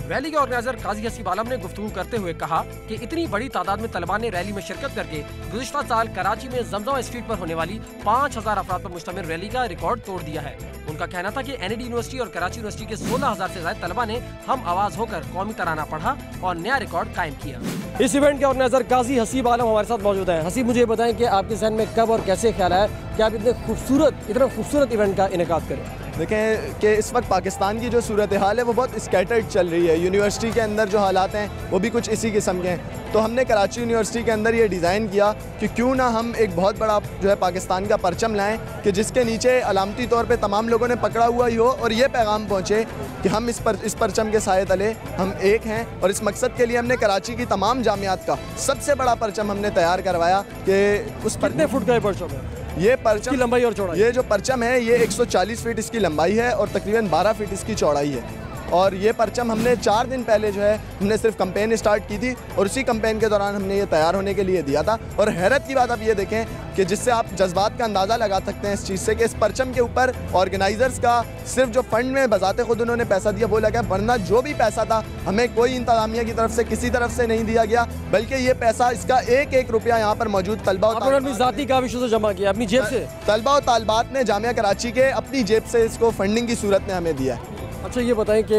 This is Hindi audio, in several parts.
रैली के ऑर्गेनाइजर काजी हसीब आलम ने गुफ्तगू करते हुए कहा कि इतनी बड़ी तादाद में तलबा ने रैली में शिरकत करके गुज़िश्ता साल कराची में जमजमा स्ट्रीट पर होने वाली 5000 अफराद पर मुश्तमिल रैली का रिकॉर्ड तोड़ दिया है। उनका कहना था कि NAD यूनिवर्सिटी और कराची यूनिवर्सिटी के 16000 से ज्यादा तलबा ने हम आवाज होकर कौमी तराना पढ़ा और नया रिकॉर्ड कायम किया। इस इवेंट के ऑर्गेनाइजर काजी हसीब आलम हमारे साथ मौजूद हैं। हसीब, मुझे बताएं कि आपके जहन में कब और कैसे ख्याल आया कि आप इतना खूबसूरत इवेंट का इनेकाद करें? देखें कि इस वक्त पाकिस्तान की जो सूरत हाल है वो बहुत स्कैटर्ड चल रही है। यूनिवर्सिटी के अंदर जो हालात हैं वो भी कुछ इसी किस्म के हैं। तो हमने कराची यूनिवर्सिटी के अंदर ये डिज़ाइन किया कि क्यों ना हम एक बहुत बड़ा जो है पाकिस्तान का परचम लाएं कि जिसके नीचे अलामती तौर पे तमाम लोगों ने पकड़ा हुआ ही हो और ये पैगाम पहुँचे कि हम इस परचम के साए तले हम एक हैं। और इस मकसद के लिए हमने कराची की तमाम जामियात का सबसे बड़ा परचम हमने तैयार करवाया कि उस पर कितने फुट का परचम है? ये परचम की लंबाई और चौड़ाई, ये जो परचम है ये 140 फीट इसकी लंबाई है और तकरीबन 12 फीट इसकी चौड़ाई है। और ये परचम हमने 4 दिन पहले जो है हमने सिर्फ कैंपेन स्टार्ट की थी और उसी कैंपेन के दौरान हमने ये तैयार होने के लिए दिया था। और हैरत की बात आप ये देखें कि जिससे आप जज्बात का अंदाज़ा लगा सकते हैं इस चीज़ से कि इस परचम के ऊपर ऑर्गेनाइजर्स का सिर्फ जो फंड में बजाते खुद उन्होंने पैसा दिया वो लगा, वरना जो भी पैसा था हमें कोई इंतजामिया की तरफ से किसी तरफ से नहीं दिया गया, बल्कि ये पैसा इसका एक रुपया यहाँ पर मौजूद तलबा ज़ाती काविशों से जमा किया अपनी जेब से। तलबा और तालबात ने जामिया कराची के अपनी जेब से इसको फंडिंग की सूरत में हमें दिया है। अच्छा, ये बताएं कि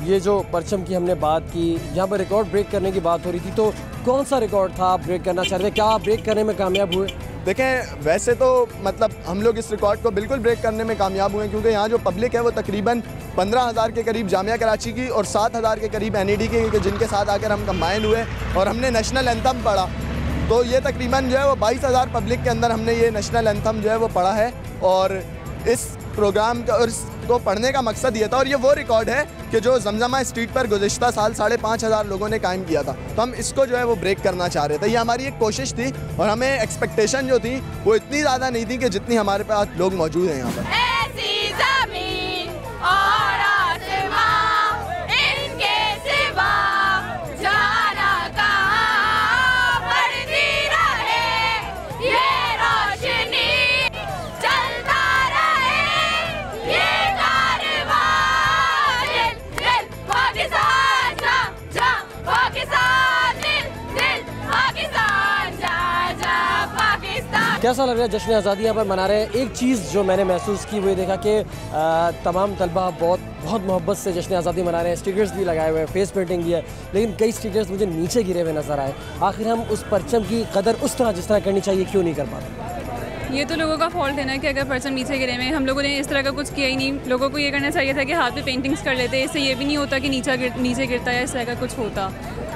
ये जो परचम की हमने बात की, यहाँ पर रिकॉर्ड ब्रेक करने की बात हो रही थी, तो कौन सा रिकॉर्ड था आप ब्रेक करना चाह रहे थे? क्या आप ब्रेक करने में कामयाब हुए? देखें, वैसे तो मतलब हम लोग इस रिकॉर्ड को बिल्कुल ब्रेक करने में कामयाब हुए, क्योंकि यहाँ जो पब्लिक है वो तकरीबन 15,000 के करीब जामिया कराची की और 7,000 के करीब NAD की, जिनके साथ आकर हम कंबाइन हुए और हमने नेशनल एंथम पढ़ा। तो ये तकरीबन जो है वो 22,000 पब्लिक के अंदर हमने ये नेशनल एंथम जो है वो पढ़ा है। और इस प्रोग्राम का और इसको पढ़ने का मकसद ये था, और ये वो रिकॉर्ड है कि जो जमजमा स्ट्रीट पर गुज़िश्ता साल 5,500 लोगों ने कायम किया था। तो हम इसको जो है वो ब्रेक करना चाह रहे थे। ये हमारी एक कोशिश थी और हमें एक्सपेक्टेशन जो थी वो इतनी ज़्यादा नहीं थी कि जितनी हमारे पास लोग मौजूद हैं यहाँ पर। ऐसी ज़मीन और आसमां इनके सिवा जाना कहाँ, बढ़ती रहे ये रोशनी, चलता रहे ये कारवां, दिल पाकिस्तान जा जा, पाकिस्तान दिल पाकिस्तान जा जा, पाकिस्तान। कैसा लग रहा है जश्न आज़ादी यहाँ पर मना रहे हैं? एक चीज़ जो मैंने महसूस की वो देखा कि तमाम तलबा बहुत मोहब्बत से जश्न आज़ादी मना रहे हैं। स्टिकर्स भी लगाए हुए हैं, फेस पेंटिंग भी है, लेकिन कई स्टिकर्स मुझे नीचे गिरे हुए नज़र आए। आखिर हम उस परचम की कदर उस तरह जिस तरह करनी चाहिए क्यों नहीं कर पाते? ये तो लोगों का फॉल्ट है ना कि अगर परचम नीचे गिरे में, हम लोगों ने इस तरह का कुछ किया ही नहीं। लोगों को ये करना चाहिए था कि हाथ पे पेंटिंग्स कर लेते, इससे ये भी नहीं होता कि नीचे गिरता है, इस तरह का कुछ होता।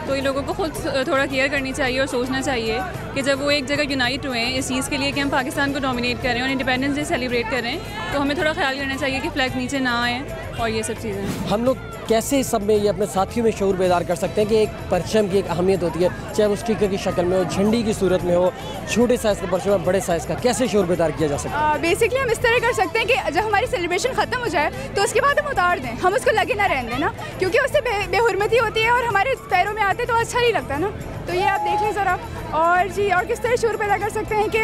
तो ये लोगों को खुद थोड़ा केयर करनी चाहिए और सोचना चाहिए कि जब वो एक जगह यूनाइट हुए हैं इस चीज़ के लिए कि हम पाकिस्तान को डोमिनेट कर रहे हैं और इंडिपेंडेंस डे सेलिब्रेट कर रहे हैं, तो हमें थोड़ा ख्याल करना चाहिए कि फ्लैग नीचे ना आए और ये सब चीज़ें। हम लोग कैसे इस सब में ये अपने साथियों में शऊर बेदार कर सकते हैं कि एक परचम की एक अहमियत होती है, चाहे वो स्टिकर की शक्ल में हो, झंडी की सूरत में हो, छोटे साइज़ का परचम है, बड़े साइज़ का, कैसे शऊर बेदार किया जा सकता है? बेसिकली हम इस तरह कर सकते हैं कि जब हमारी सेलिब्रेशन ख़त्म हो जाए तो उसके बाद हम उतार दें, हम उसको लगे ना रहने दें ना, क्योंकि उससे बेहुरमती होती है और हमारे पैरों में आते तो अच्छा नहीं लगता ना। तो ये आप देख लें ज़रा। और जी, और किस तरह शऊर पैदा कर सकते हैं कि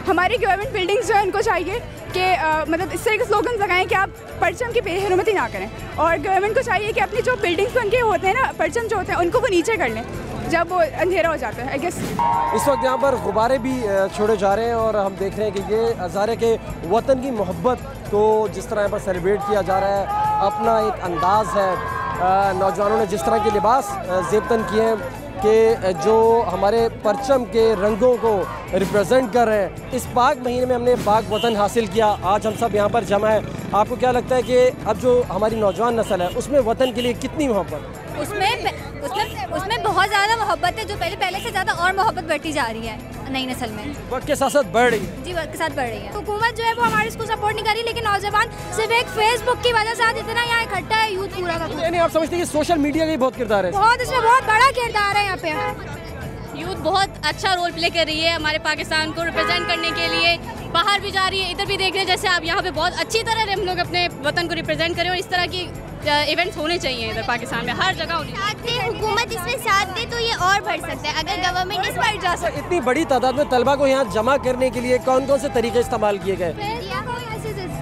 हमारी गवर्नमेंट बिल्डिंग्स जो है उनको चाहिए कि मतलब इस तरह के स्लोगन लगाएं कि आप परचम की बेहुरमती ना करें, और गवर्नमेंट को चाहिए कि अपनी जो बिल्डिंग्स उनके होते हैं ना, परचम जो होते हैं उनको वो नीचे कर लें जब वो अंधेरा हो जाता है। आई गेस इस वक्त यहाँ पर गुब्बारे भी छोड़े जा रहे हैं और हम देख रहे हैं कि ये हज़ारे के वतन की मोहब्बत को जिस तरह यहाँ पर सेलिब्रेट किया जा रहा है, अपना एक अंदाज़ है। नौजवानों ने जिस तरह के लिबास ज़ेबतन किए हैं कि जो हमारे परचम के रंगों को रिप्रेजेंट कर रहे हैं। इस पाक महीने में हमने पाक वतन हासिल किया, आज हम सब यहाँ पर जमा है। आपको क्या लगता है कि अब जो हमारी नौजवान नस्ल है उसमें वतन के लिए कितनी मोहब्बत? उसमें बहुत ज़्यादा मोहब्बत है, जो पहले से ज़्यादा और मोहब्बत बढ़ती जा रही है नई नस्ल में। वक्त के साथ साथ बढ़ रही है। जी, वक्त के साथ बढ़ रही है। हुकूमत जो है वो हमारे इसको सपोर्ट नहीं कर रही, लेकिन नौजवान सिर्फ एक फेसबुक की वजह से आज इतना यहाँ इकट्ठा है यूथ पूरा का। यानी आप समझते हैं कि सोशल मीडिया का भी बहुत किरदार है? बहुत, इसमें बहुत बड़ा किरदार है यहाँ पे। यूथ बहुत अच्छा रोल प्ले कर रही है हमारे पाकिस्तान को रिप्रेजेंट करने के लिए, बाहर भी जा रही है, इधर भी देख रहे हैं। जैसे आप यहाँ पे बहुत अच्छी तरह हम लोग अपने वतन को रिप्रेजेंट करें, और इस तरह की इवेंट्स होने चाहिए इधर पाकिस्तान में, हर जगह होने चाहिए। हुकूमत इसमें साथ दे तो ये और बढ़ सकता है, अगर गवर्नमेंट इस पर जा सकती। इतनी बड़ी तादाद में तलबा को यहाँ जमा करने के लिए कौन कौन से तरीके इस्तेमाल किए गए?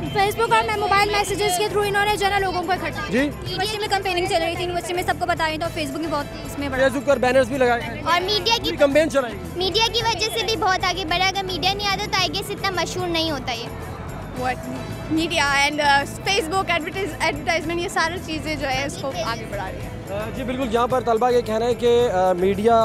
फेसबुक और मोबाइल मैसेजेस के थ्रू इन्होंने जो है लोगों को इकट्ठा। जी, यूनिवर्सिटी में कैंपेनिंग चल रही थी, यूनिवर्सिटी में सबको बताई, तो फेसबुक में बहुत इसमें बड़ा। फेसबुक पर बैनर्स भी लगाए और मीडिया की कैंपेन चलाई। मीडिया की वजह से भी बहुत आगे बढ़ा। अगर मीडिया नहीं आता तो आई गेस इतना मशहूर नहीं होता ये। मीडिया एंड फेसबुक एडवर्टाइजमेंट, ये सारी चीज़ें जो है इसको आगे बढ़ा रही है। जी बिल्कुल, यहाँ पर तलबा ये कहना है कि मीडिया,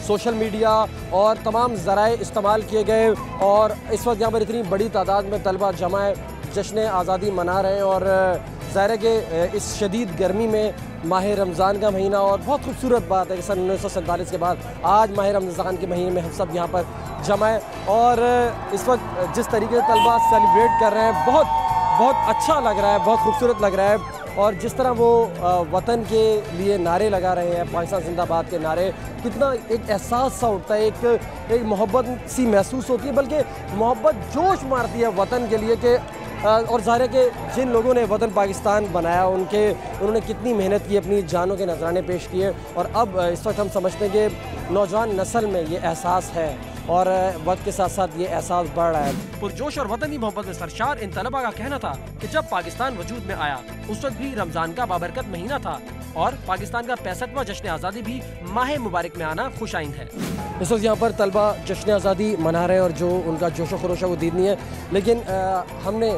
सोशल मीडिया और तमाम ज़राए इस्तेमाल किए गए, और इस वक्त यहाँ पर इतनी बड़ी तादाद में तलबा जमा है, जश्न आज़ादी मना रहे हैं। और ज़ाहिर है कि इस शदीद गर्मी में माह रमज़ान का महीना, और बहुत खूबसूरत बात है कि सन 1947 के बाद आज माह रमज़ान के महीने में हम सब यहाँ पर जमा है। और इस वक्त जिस तरीके से तलबा सेलिब्रेट कर रहे हैं, बहुत अच्छा लग रहा है, बहुत खूबसूरत लग रहा है। और जिस तरह वो वतन के लिए नारे लगा रहे हैं, पाकिस्तान जिंदाबाद के नारे, कितना एक एहसास सा उठता है, एक मोहब्बत सी महसूस होती है, बल्कि मोहब्बत जोश मारती है वतन के लिए कि और ज़ाहिर है कि जिन लोगों ने वतन पाकिस्तान बनाया उन्होंने कितनी मेहनत की, अपनी जानों के नजराने पेश किए। और अब इस वक्त हम समझते हैं कि नौजवान नस्ल में ये एहसास है, और वक्त के साथ साथ ये एहसास बढ़ रहा है। पुरजोश और वतनी मोहब्बत में सरशार इन तलबा का कहना था कि जब पाकिस्तान वजूद में आया उस वक्त भी रमज़ान का बाबरकत महीना था, और पाकिस्तान का 65वां जश्न आज़ादी भी माह मुबारक में आना खुशाइंद है। इस वक्त यहाँ पर तलबा जश्न आज़ादी मना रहे हैं, और जो उनका जोश व खरोश है वो दीदनी है। लेकिन हमने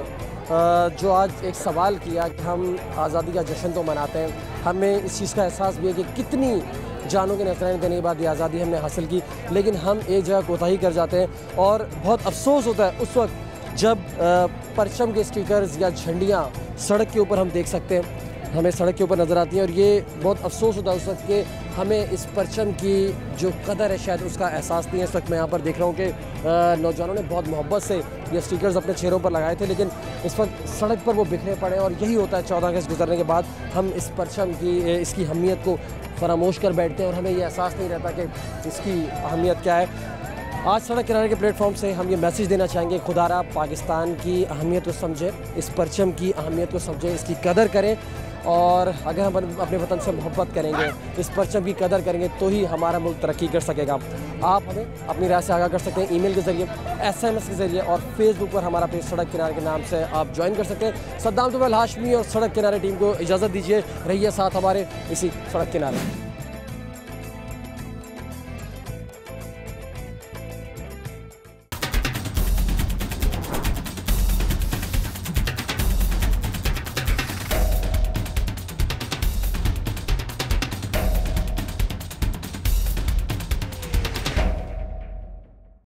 जो आज एक सवाल किया कि हम आज़ादी का जश्न तो मनाते हैं, हमें इस चीज़ का एहसास भी है कि कितनी जानों के नजराने देने के बाद ये आज़ादी हमने हासिल की, लेकिन हम एक जगह कोताही कर जाते हैं। और बहुत अफसोस होता है उस वक्त जब परचम के स्टिकर्स या झंडियाँ सड़क के ऊपर हम देख सकते हैं, हमें सड़क के ऊपर नज़र आती हैं, और ये बहुत अफसोस होता है उस वक्त कि हमें इस परचम की जो कदर है शायद उसका एहसास नहीं है। इस वक्त मैं यहाँ पर देख रहा हूँ कि नौजवानों ने बहुत मोहब्बत से ये स्टिकर्स अपने चेहरों पर लगाए थे, लेकिन इस वक्त सड़क पर वो बिखरे पड़े हैं। और यही होता है 14 अगस्त गुजरने के बाद, हम इस परचम की इसकी अहमियत को फरामोश कर बैठते हैं, और हमें ये एहसास नहीं रहता कि इसकी अहमियत क्या है। आज सड़क किनारे के प्लेटफॉर्म से हम ये मैसेज देना चाहेंगे, खुदारा पाकिस्तान की अहमियत को समझे, इस परचम की अहमियत को समझे, इसकी कदर करें। और अगर हम अपने वतन से मोहब्बत करेंगे, इस परचम की कदर करेंगे, तो ही हमारा मुल्क तरक्की कर सकेगा। आप हमें अपनी राय से आगाह कर सकते हैं ईमेल के ज़रिए, SMS के ज़रिए, और फेसबुक पर हमारा पेज सड़क किनारे के नाम से आप ज्वाइन कर सकते हैं। सद्दाम तुफैल हाशमी और सड़क किनारे टीम को इजाज़त दीजिए, रहिए साथ हमारे इसी सड़क किनारे।